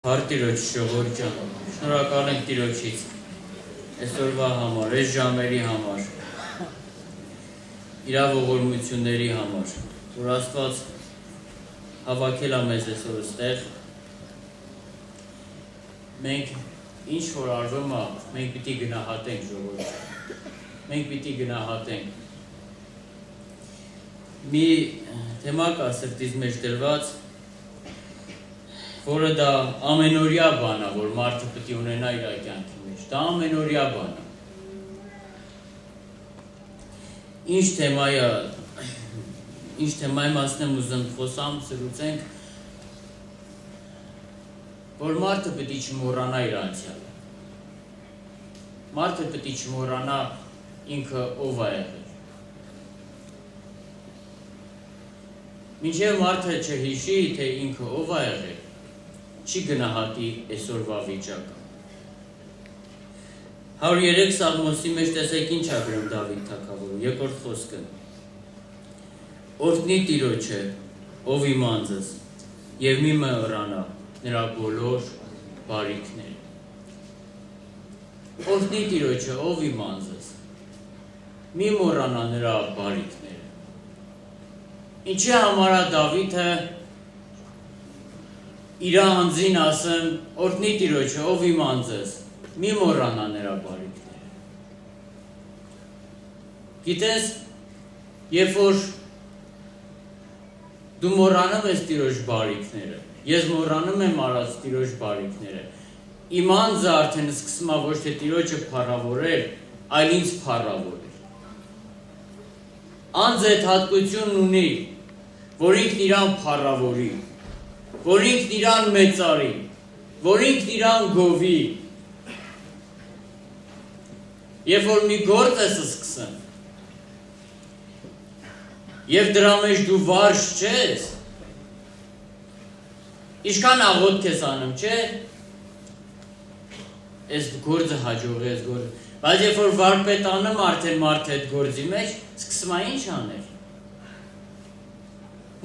Հարտիրոջ շողորջան, շնորհակալ ենք Տիրոջից, այսօրվա համար, այս ժամերի համար, իրավողորմությունների համար, որ Աստված հավաքել է մեզ այսօր ստեղ, մենք ինչ որ արվում է, մենք պիտի գնահատենք ժողովուրդ, մենք պիտի գնահատենք։ Մի թեմա կա սրտից մեջ դրված, որը դա ամենօրյա բան է, որ մարդը պետք է ունենա իր կյանքի մեջ, դա ամենօրյա բան է։ Ինչ թեմայի մասին եմ ուզում խոսամ, սրուցենք, որ մարդը պետք է չմոռանա իր անցյալը։ Մարդը պետք է չմոռանա ինքը ով է եղել։ Մինչև մարդը չհիշի, թե ինքը ով է եղել, չի գնահատի այսօրվա վիճակը։ 103 Սաղմոսի մեջ տեսեք ինչ է գրում Դավիթ թագավորը, երկրորդ խոսքը։ Օրհնի Տիրոջը, ով իմ անձս, եւ մի մոռանա նրա բոլոր բարիքները։ Օրհնի Տիրոջը, ով իմ անձս, մի մոռանա նրա բարիքները։ Ինչի համար է Դավիթը իր անձին ասում, օրհնի Տիրոջը, ով իմ անձս, մի մոռանա նրա բարիքները։ Գիտես, երբ որ դու մոռանում ես Տիրոջ բարիքները, ես մոռանում եմ արած Տիրոջ բարիքները, իմ անձը արդեն սկսում է ոչ թե Տիրոջը փառավորել, այլ ինձ փառավորել։ Անձը այդ հատկությունն ունի, որ ինքն իրան փառավորի, որ ինքն իրան մեծարի, որ ինքն իրան գովի։ Երբ որ մի գործ ես սկսում, և դրա մեջ դու վարժ չես, ինչքան աղոթք ես անում, չէ՞, այս գործը հաջող է, այս գործը, բայց երբ որ վարպետ անում արդեն մարդը այդ գործի մեջ, սկսում է ինչ անել,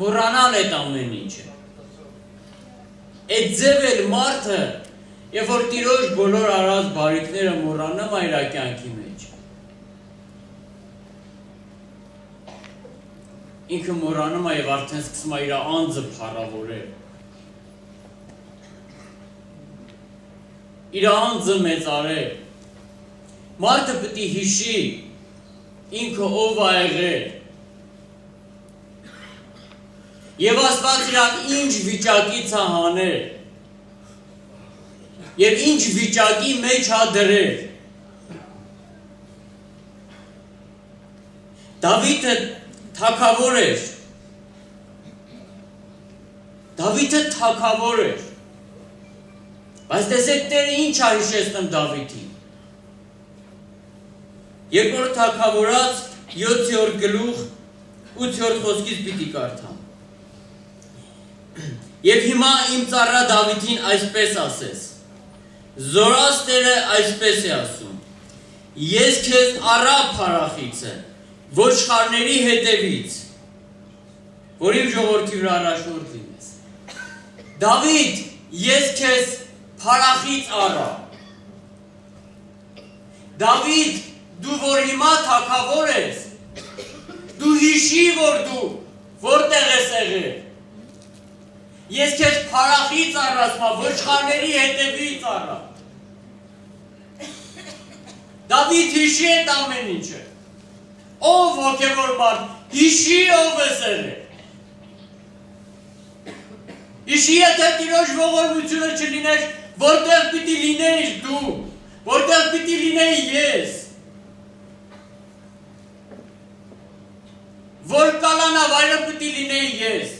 մոռանալ այդ ամեն ինչը։ Այդ ձև էլ մարդը, երբ որ Տիրոջ բոլոր արած բարիքները մոռանում է իր կյանքի մեջ, ինքը մոռանում է և արդեն սկսում է իր անձը փառավորել, իր անձը մեծարել, մարդը պետք է հիշի ինքը ով է եղել, և Աստված իրան ինչ վիճակից է հանել, և ինչ վիճակի մեջ է դրել։ Դավիթը թագավոր էր, բայց տեսեք Տերը ինչ է հիշեցնում Դավիթին։ Երկրորդ թագավորաց 7-րդ գլուխ 8-րդ խոսքից պիտի կարդամ։ Եվ հիմա իմ ծառա Դավիթին այսպես ասես, զորած Տերը այսպես է ասում, ես քեզ առա փառախիցը, ոչխարների հետևից, որ իմ ժողովրդի վրա առաջնորդ լինես։ Դավիթ, ես քեզ փառախից առա։ Դավիթ, դու որ հիմա թագավոր ես, դու հիշի, որ դու որտեղ ես եղել։ Ես քեզ փառախից առա, ոչխարների հետևից առա։ Դավիթ հիշի այդ ամեն ինչը։ Ով հոգևոր մարդ, հիշի ով ես եղել։ Հիշի եթե Տիրոջ ողորմությունը չլիներ, որտեղ պիտի լինեիր դու, որտեղ պիտի լինեի ես։ Որ կալանավայրը պիտի լինեի ես։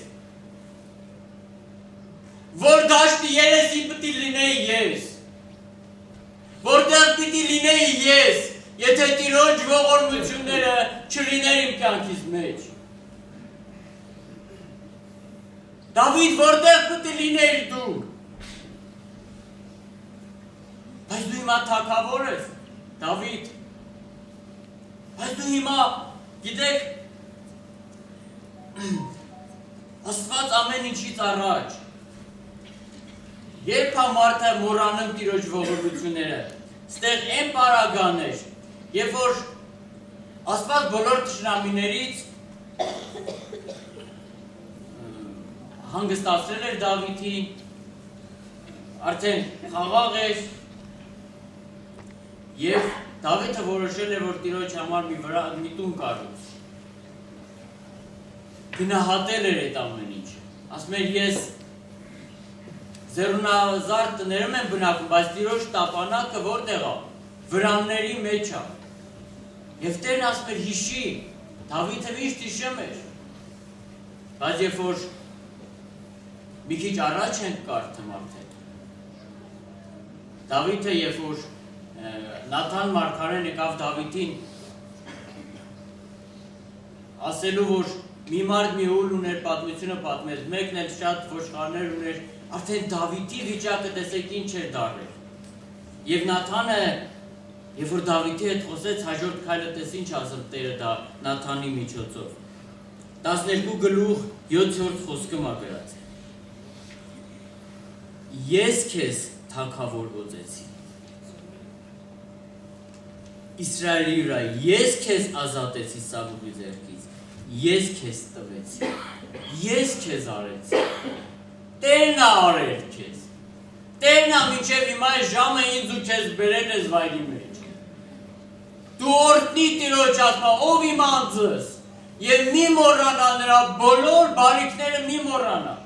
Որ դաշտի երեսի պիտի լինեի ես, որտեղ պիտի լինեի ես, եթե Տիրոջ ողորմությունները չլիներ իմ կյանքիս մեջ։ Դավիթ, որտեղ պիտի լինեիր դու, բայց դու հիմա թագավոր ես, Դավիթ, բայց դու հիմա, գիտեք, Աստված ամեն ինչից առաջ, երբ մարդը մոռանում Տիրոջ ողորմությունները, ստեղ այն պարագան էր, երբ որ Աստված բոլոր թշնամիներից հանգստացրել էր Դավիթին, արդեն խաղաղ էր, և Դավիթը որոշել էր, որ Տիրոջ համար մի տուն կառուցի։ Գնահատել էր այդ ամեն ինչ։ Ասում էր, ես ձեռունազարդ տներում եմ բնակվում, բայց Տիրոջ տապանակը որտեղ է, վրանների մեջ է։ Եվ Տերն ասում էր, հիշի, Դավիթը միշտ հիշում էր, բայց երբ որ մի քիչ առաջ ենք կարդում արդեն, Դավիթը երբ որ Նաթան մարգարեն եկավ Դավիթին ասելու, որ մի մարդ մի ուլ ուներ, պատմությունը պատմեց, մեկն էլ շատ ոչխարներ ուներ, արդեն Դավիթի վիճակը տեսեք ինչ էր դառել։ Եվ Նաթանը, երբ որ Դավիթի հետ խոսեց, հաջորդ քայլը տես ինչ ասում Տերը դա Նաթանի միջոցով։ 12:7 խոսքը մա գրած է։ Ես քեզ թագավոր գոծեցի։ Իսրայելի վրա ես քեզ ազատեցի Սաուլի ձեռքից, ես քեզ տվեցի, ես քեզ արեցի, Տերն է արել քեզ, Տերն է մինչև հիմա ժամը ինձ ու քեզ բերել ես վայրի մեջ, դու օրհնի Տիրոջ ասма, ով իմ անձս, և մի մոռանա նրա բոլոր բարիքները մի մոռանա,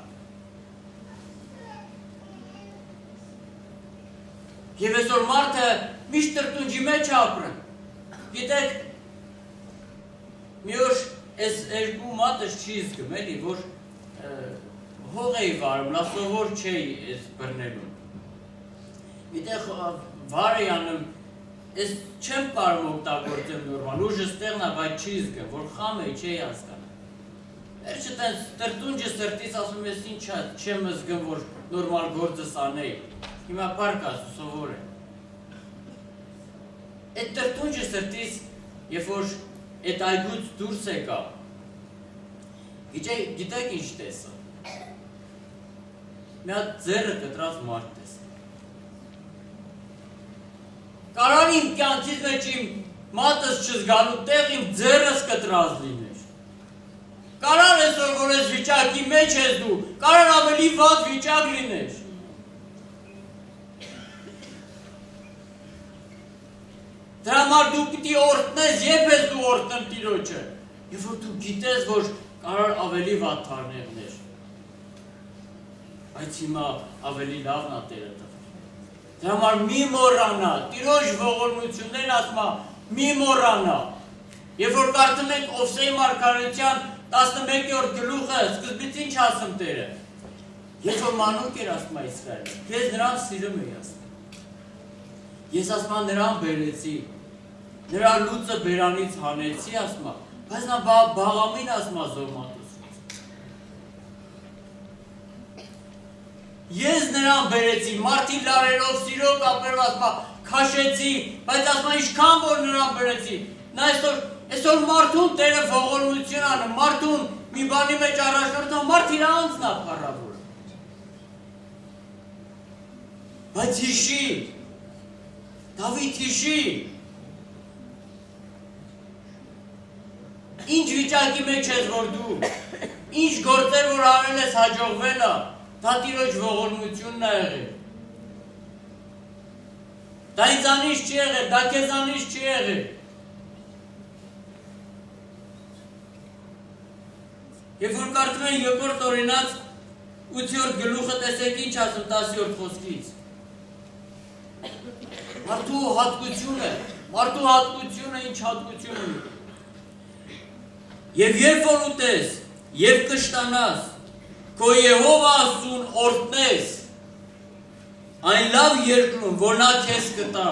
և այսօր մարդը միշտ տրտունջի մեջ ապրում, գիտեք, մի օր այս երկու մատս չի զգում, էլի, որ հող էի վարում, լասովոր չէի այս բրնելուն, գիտեք, վար էի անում, այս չեմ կարում օգտագործեմ նորմալ, ուժը ստեղն է, բայց չի զգում, որ խամ էի, չէի հասկանում, վերջը տենց տրտունջը սրտից ասում ես ինչ չեմ զգում, որ նորմալ գործս անեի, հիմա պարկ ասու, սովոր է, այդ տրտունջը սրտից, երբ որ այդ այգուց դուրս եկա, գիտեք ինչ տեսա, մի հատ ձեռը կտրած մարդ տեսա, կարան իմ կյանքից մեջ իմ մատս չզգալու տեղ իմ ձեռս կտրած լիներ, կարան այսօր որ ես վիճակի մեջ ես դու, կարան ավելի վատ վիճակ լիներ, դրա համար դու պիտի օրհնես, երբ ես դու օրհնում Տիրոջը, երբ որ դու գիտես, որ կարող ավելի վատ թարներներ, բայց հիմա ավելի լավն է Տերը տվել։ Դրա համար մի մոռանա, Տիրոջ ողորմություններն ասում մի մոռանա։ Երբ որ կարդում ենք Ովսեի մարգարեության 11-րդ գլուխը, սկզբից ինչ ասում Տերը։ Երբ որ մանուկ էր ասում Իսրայելը, ես նրան սիրում էի ասում։ Ես ասում նրան բերեցի, նրա լուծը բերանից հանեցի ասում, բայց նա բաղամին ասում զորմատուց։ Ես նրան բերեցի, մարդի լարերով, սիրով կապերով ասում, քաշեցի, բայց ասում ինչքան որ նրան բերեցի, նա այսօր մարդուն Տերը ողորմություն անում, մարդուն մի բանի մեջ առաջնորդում, մարդ իր անձն է փառավորում։ Բայց հիշի, Դավիթ հիշի, ինչ վիճակի մեջ ես որ դու, ինչ գործեր որ արել ես հաջողվել է, դա Տիրոջ ողորմությունն է եղել։ Դա ինձանից չի եղել, դա քեզանից չի եղել։ Երբ որ կարդում են երկրորդ օրինաց 8-րդ գլուխը տեսեք ինչ ասում 10-րդ խոսքից։ Մարդու հատկությունը ինչ հատկություն ունի։ Եվ երբ որ ուտես, եւ կշտանաս, քո Եհովա Աստծուն օրհնես, այն լավ երկրում, որ նա քեզ կտա,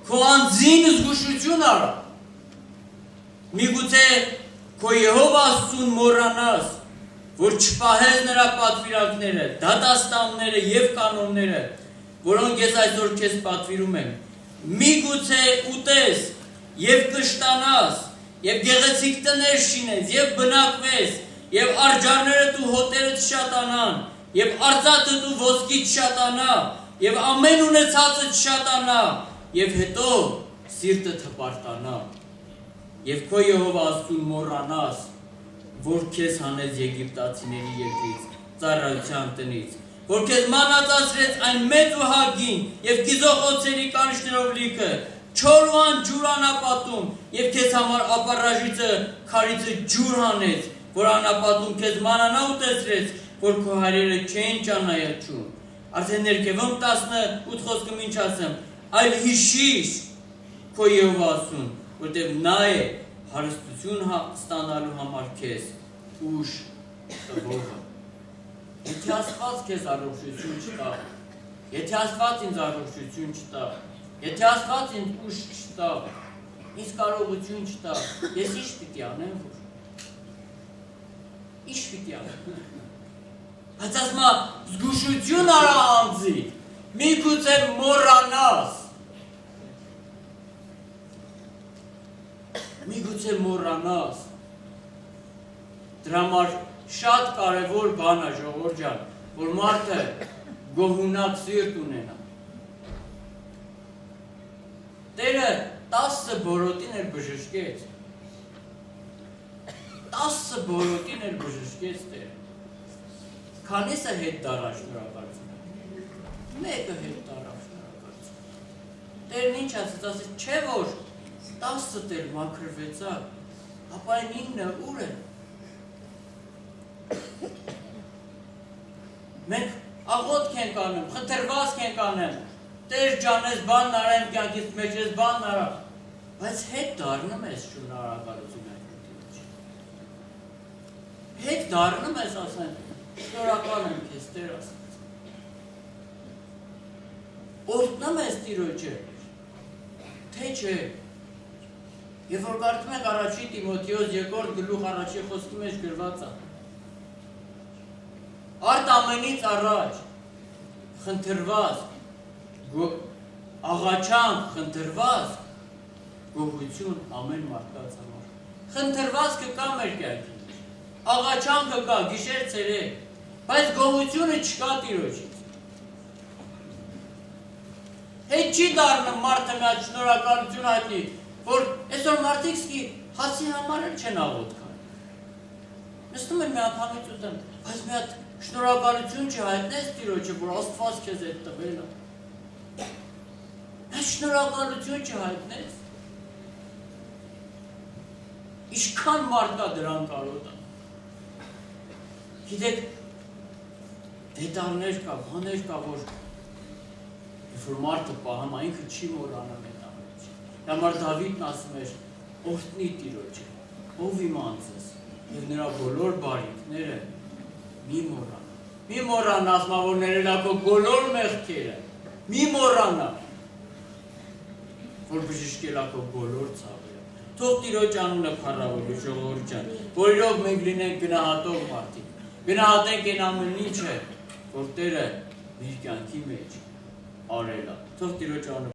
քո անձին զգուշություն արա, միգուցե քո Եհովա Աստծուն մոռանաս, որ չպահես նրա պատվիրանքները, դատաստանները եւ կանոնները, որոնք ես այսօր քեզ պատվիրում եմ, միգուցե ուտես եւ կշտանաս, եւ գեղեցիկ տներ շինես, եւ բնակվես, եւ արջարներդ ու հոտերդ շատանան, եւ արծաթը դու ոսկից շատանա, եւ ամեն ունեցածը շատանա, եւ հետո սիրտը թպարտանա, եւ քո Եհովա Աստծուն մոռանաս, որ քեզ հանեց Եգիպտացիների երկրից, ծառայության տնից, որ քեզ մանածացրեց այն մեծ ու հագին եւ գիզող օծերի կանչներով լիքը, չորուան ջուր անապատում եւ քեզ համար ապառաժիծը քարիցը ջուր հանեց, որ անապատում քեզ մանանա ուտեցրեց, որ քո հայրերը չեն ճանաչում։ Արդեն ներքևում 18 խոսքը ինչ ասեմ, այլ հիշիր քո Եհովա Աստծուն, որտեղ նա է հարստություն ստանալու համար քեզ ուժ տվողը։ Եթե Աստված քեզ առողջություն չտա, եթե Աստված ինձ առողջություն չտա, եթե Աստված ինձ ուժ չտա, ինձ կարողություն չտա, ես ինչ պիտի անեմ, որ ինչ պիտի անեմ։ Բայց ասում եմ, զգուշություն արա անձիդ, միգուցե մոռանաս, միգուցե մոռանաս, դրա համար շատ կարևոր բան է ժողովուրդ ջան, որ մարդը գոհունակ սիրտ ունենա։ Տերը 10 բորոտին էլ բժշկեց, 10 բորոտին էլ բժշկեց Տերը։ Քանիսը հետ դարավ շնորհակալություն, մեկը հետ դարավ շնորհակալություն։ Տերն ինչ ասեց, ասեց, չէ որ 10 տեր մաքրվեցա, ապա այն 9-ը ուր է։ Մենք աղոթք ենք անում, խնդրվածք ենք անում, Տեր ջանես բանն արեմ կյանքից մեջ ես բանն արա, բայց հետ դառնում ես շնորհակալություն այդ հետ դառնում ես ասեն, շնորհակալ եմ քեզ Տեր ասած։ Օրհնում ես Տիրոջը, թե չէ։ Երբ որ կարդում ենք առաջի Տիմոթեոս 2 գլուխ առաջի խոսքի մեջ գրված է։ Արդ ամենից առաջ խնդրված, աղաչանք խնդրված, գոհություն ամեն մարդկանց համար։ Խնդրվածքը կա մեր կյանքի, աղաչանքը կա, գիշեր ցերեկ, բայց գոհությունը չկա Տիրոջից։ Հետ չի դառնում մարդը մի հատ շնորհակալություն հայտնի, որ այսօր մարդիկ սկի հացի համար էլ չեն աղոթք անում։ Նստում են մի հատ համից ուտեմ, բայց մի հատ շնորհակալություն չհայտնես Տիրոջը, որ Աստված քեզ այդ տվել է։ Այս շնորհակալություն չհայտնես։ Ինչքան մարդ կա դրան կարոտ է։ Գիտեք, դետալներ կա, բաներ կա, որ որ մարդը պահում, ինքը չի մոռանում այդ ամենը։ Համար Դավիթն ասում էր, օրհնի Տիրոջը, ով իմ անձս, եւ նրա բոլոր բարիքները մի մոռանա։ Մի մոռանա, ասում որ ներելա քո բոլոր մեղքերը։ Մի մոռանա, որ բժշկելա քո բոլոր ցավերը։ Թող Տիրոջ անունը փառավորվի ժողովուրդ ջան, որ իրոք մենք լինենք գնահատող մարդիկ։ Գնահատենք այն ամեն ինչը, որ Տերը մեր կյանքի մեջ արել է։ Թող Տիրոջ անունը